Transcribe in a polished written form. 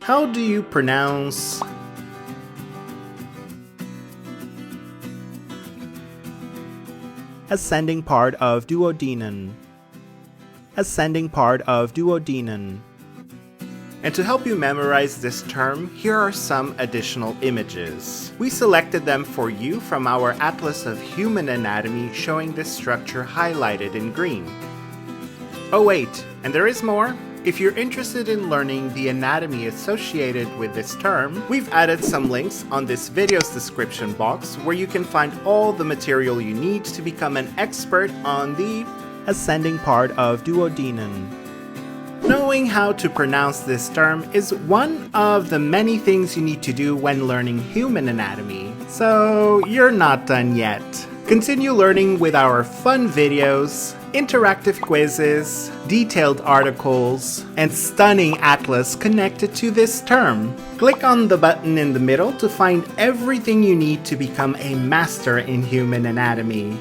How do you pronounce ascending part of duodenum? Ascending part of duodenum. And to help you memorize this term, here are some additional images. We selected them for you from our Atlas of Human Anatomy showing this structure highlighted in green. Oh wait, and there is more. If you're interested in learning the anatomy associated with this term, we've added some links on this video's description box where you can find all the material you need to become an expert on the ascending part of duodenum. Knowing how to pronounce this term is one of the many things you need to do when learning human anatomy, so you're not done yet. Continue learning with our fun videos, interactive quizzes, detailed articles, and stunning atlas connected to this term. Click on the button in the middle to find everything you need to become a master in human anatomy.